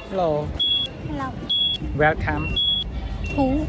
Hello. Hello. Welcome. Who?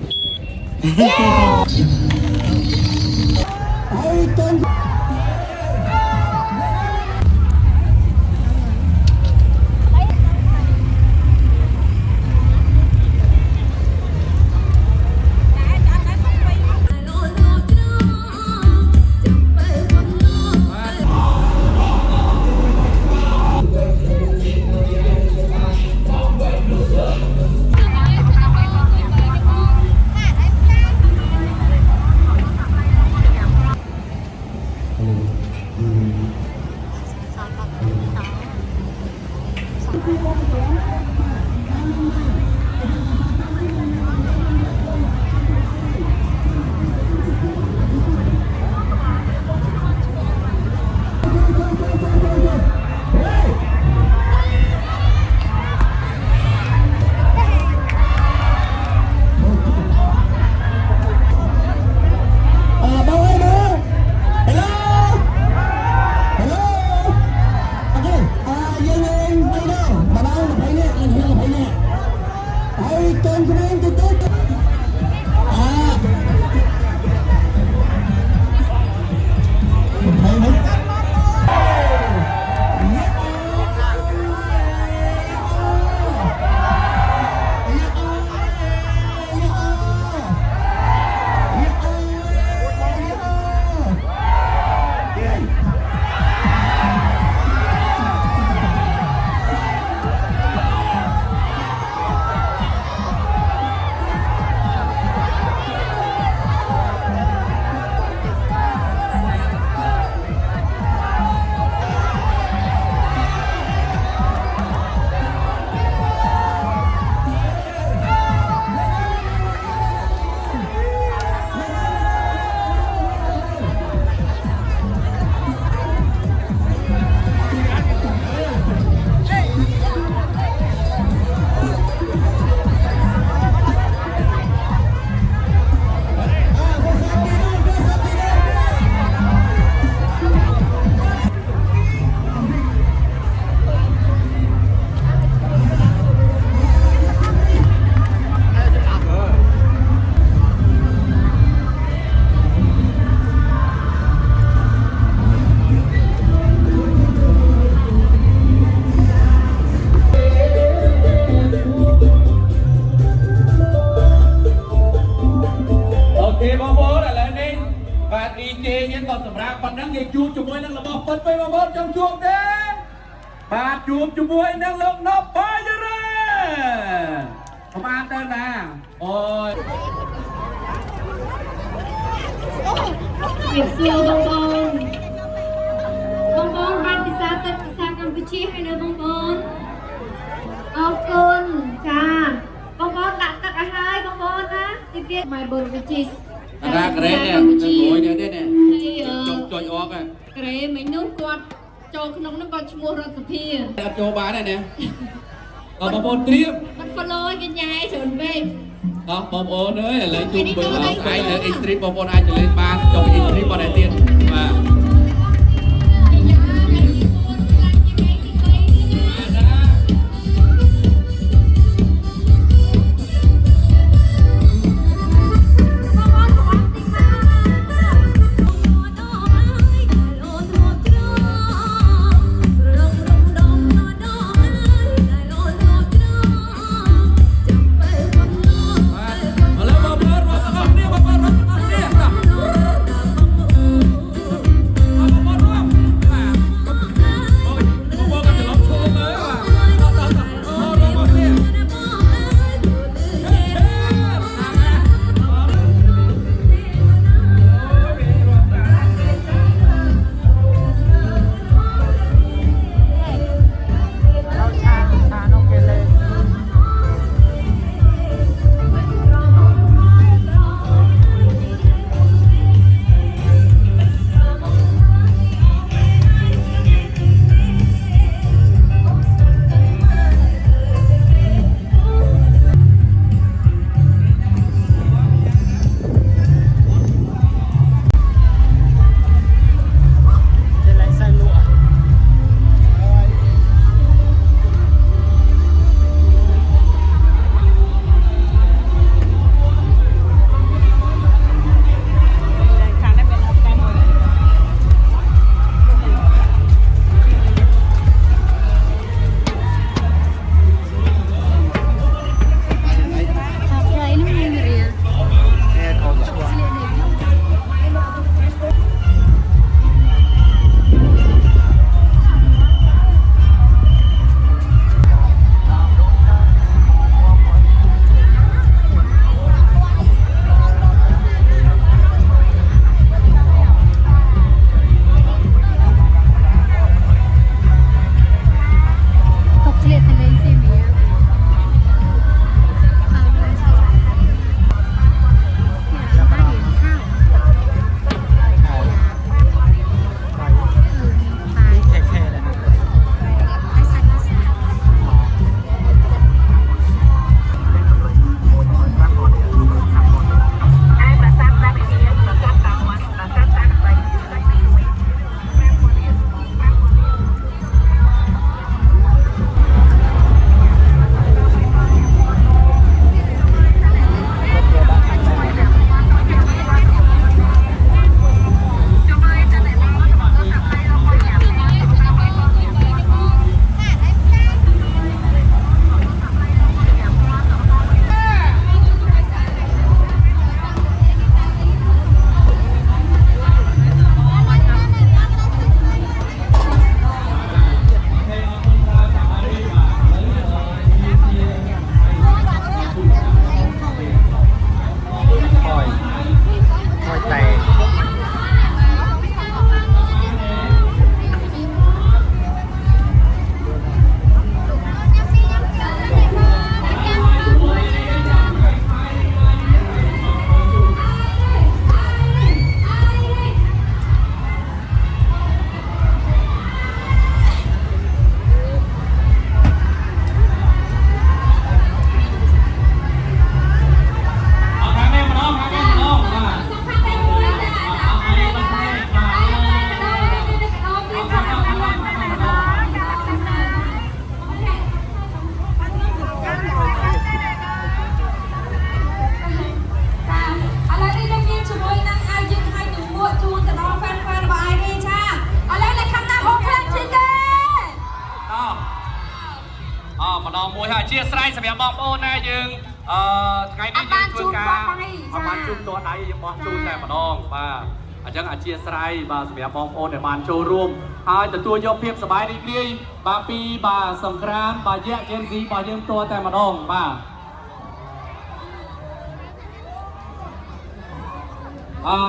Ok bóng bố là lên đi. Và DJ nhân còn sầm ra còn đang nghề chuột chụp môi năng là bóng bật với bóng bố trong chuột đấy. Và chuột chụp môi năng lượng nó bay ra. Không ăn tên nè. Ôi. Việc xưa bông bông ban bị xa tất xa Campuchia hay nơi bông bông cha bông bông đặt tất cả hai bông bông á tiếp tiếp mày bờ với chị Ra cái đấy nè, cái gối đấy nè. Chọc chọi óc à. cái đấy mấy nước quạt cho nó còn mua ra từ phía Cho bán này nè. Bóng bố tiếp. bắt follow cái nhà chuẩn bị Đó, bóng bố nữa lấy chung với ai là extreme bóng bố aiจะlên ban cho extreme bọn này tiền. Và มาดองมวยฮะเชียร์ไซส์สมัยบอลโอนนะยังไงนี่ยังช่วยการประมาณจุ่มตัวไหนยังบอลจุ่มแต่มาดองมาอาจารย์อาเชียร์ไซส์มาสมัยบอลโอนในบ้านโชว์รวมหายแต่ตัวยกเพียบสบายดีเรียบาปีบาสงครามบาแยกเจนซีบายืมตัวแต่มาดองมา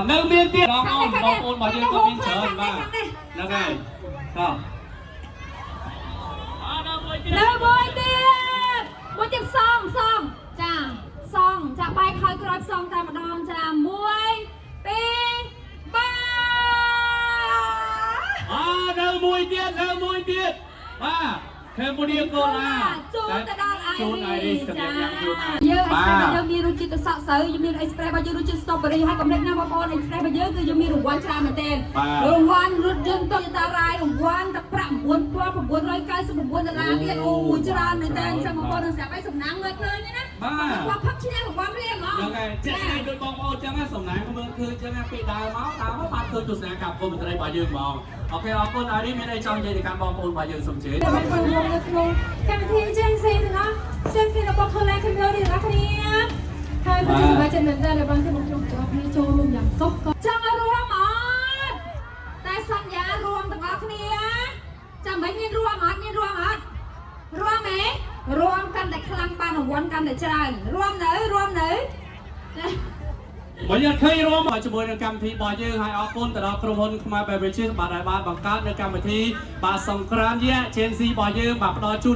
เนื้อเมียนเตี้ยน้องโอนมายืมตัวมินเฉินมาแล้วไงก็เลยบอยเตี้ยบอยเตี้ยซองจ้าซองจะไปคอยกรอบซองตามมาดองจ้ามวยปีบ้าเนื้อมวยเตี้ยมาเคมโบเดียโกลาจูนตะดอนไอรีจ้าเยอะยังมีรูจิตสักเสยยังมีไอสเปรย์บางรูจิตสตรอเบอรี่ให้กำเนิดน้ำบอลไอสเปรย์บางเยอะคือยังมีรางวัลชาเหมือนเดิมรางวัลรถยนต์โตโยต้ารายรางวัลตะปรับวน 199 ดอลลาร์ที่โอ้จราเหมือนเดิมจะมาบอลจะไปสมนังเงินเลยนี่นะว่าพักที่นี่ของความเรียกเหรอยังไงจะไงโดยมองเอาจะงั้นสมนังของมึงคือจะงั้นปีดาเมาส์ตามว่ามาคือจุดแสดงกับคนมันจะได้บายืนมองโอเคเอาคนอารีไม่ได้จองใจในการมองคนบายืนสมเฉยการที่เจนซีนะเจนซีเราบอกเขาแรกขึ้นเลยดีนะคนนี้ใครพูดถึงมาเจนนั้นได้เลยบางที่บอกจงจบให้โจลุงอย่างซกก็จังรวมอ่ะแต่สัญญารวมต่างกันนี้จะไม่มีรวมอ่ะรวมไหมรวมกันแต่คลังปานวนกันแต่ใจรวมไหนบอยเคยรู้มาจมูกในกรรมที่บอยยืนให้ออกคนแต่เรากรมพลมาไปเป็นชื่อบาดบาบังคับในกรรมที่บาสงครามแย่เชนซีบอยยืนแบบรอจุน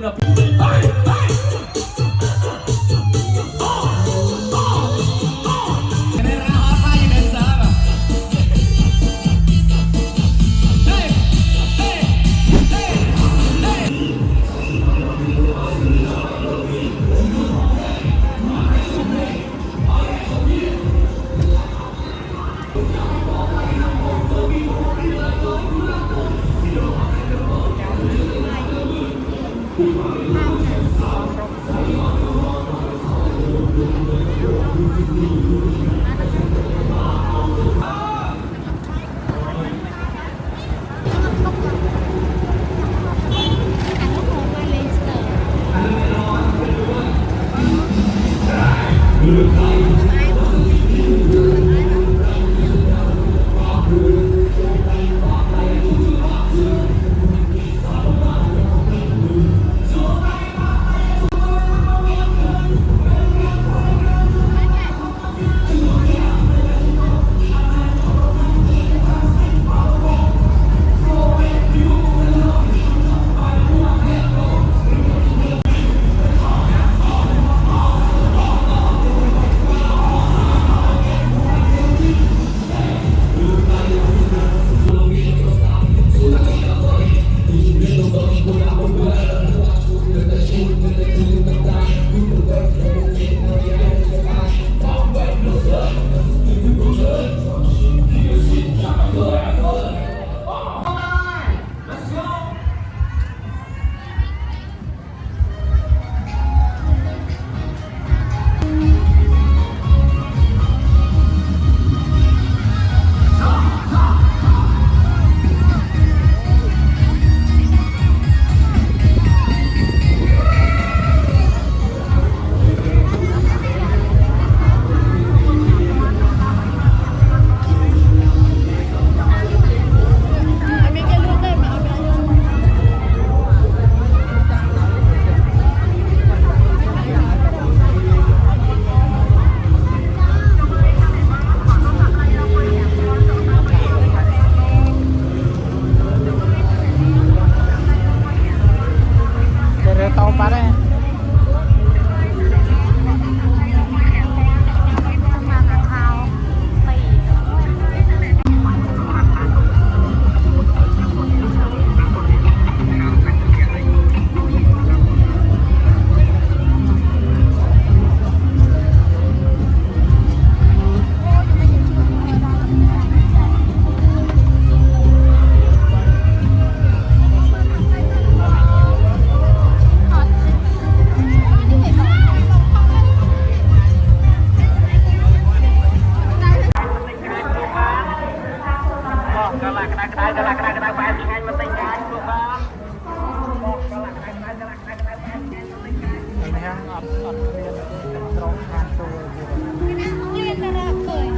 នេះអត់មានត្រង់ខាងទៅទៀត រៀនទៅរកឃើញ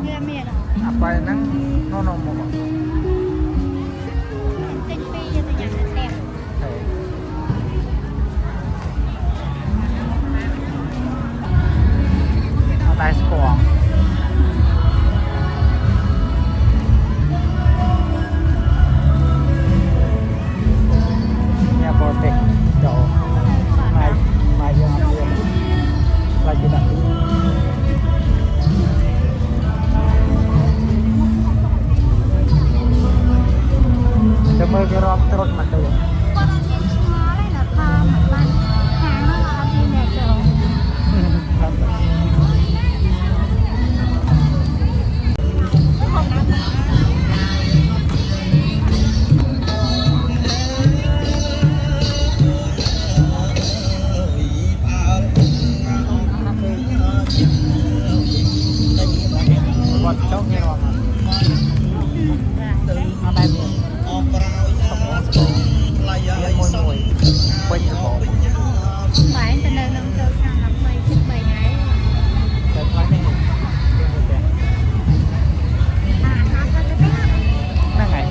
វាមានអត់ អាបាយហ្នឹងនោះមក ទិញពីយើងទៅយ៉ាងទៅផ្ទះ អត់ដែរស្គាល់ញ៉ាំបតេចូលមកយើងអត់មានខ្លាចគេដាក់ទីจะมือគេរាប់ត្រុតមកទៅ គាត់អត់មានឆ្ងល់ទេណាថាមិនបានខាងនោះអត់មានអ្នកចូល គាត់ចង់គេរាប់អត់ដែរមានមួយពេញសបោ បែរទៅនៅនឹងចូលខាងថ្មីជិត3ថ្ងៃ តែខ្លាំងនេះហ្នឹងហើយ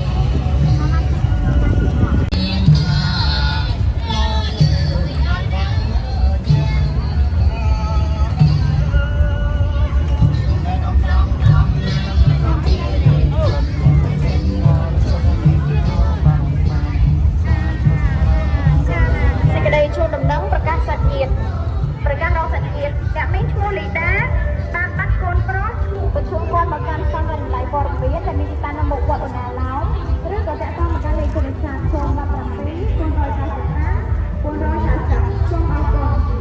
សេចក្តីជូនដំណឹងប្រកាសសាច់ញាតិប្រកាសរកសាច់ញាតិអ្នកមានឈ្មោះលីដាបានបាត់កូនប្រុសប្រឈមគាត់មកកាន់សង្ឃរំលាយព័ត៌មានដែលមានទីតាំងនៅមុខវត្តអូណាឡោមឬក៏តាក់ទងមកកាន់លេខទូរស័ព្ទ017 445 450សូមអរគុណ អ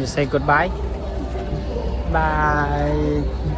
you say goodbye bye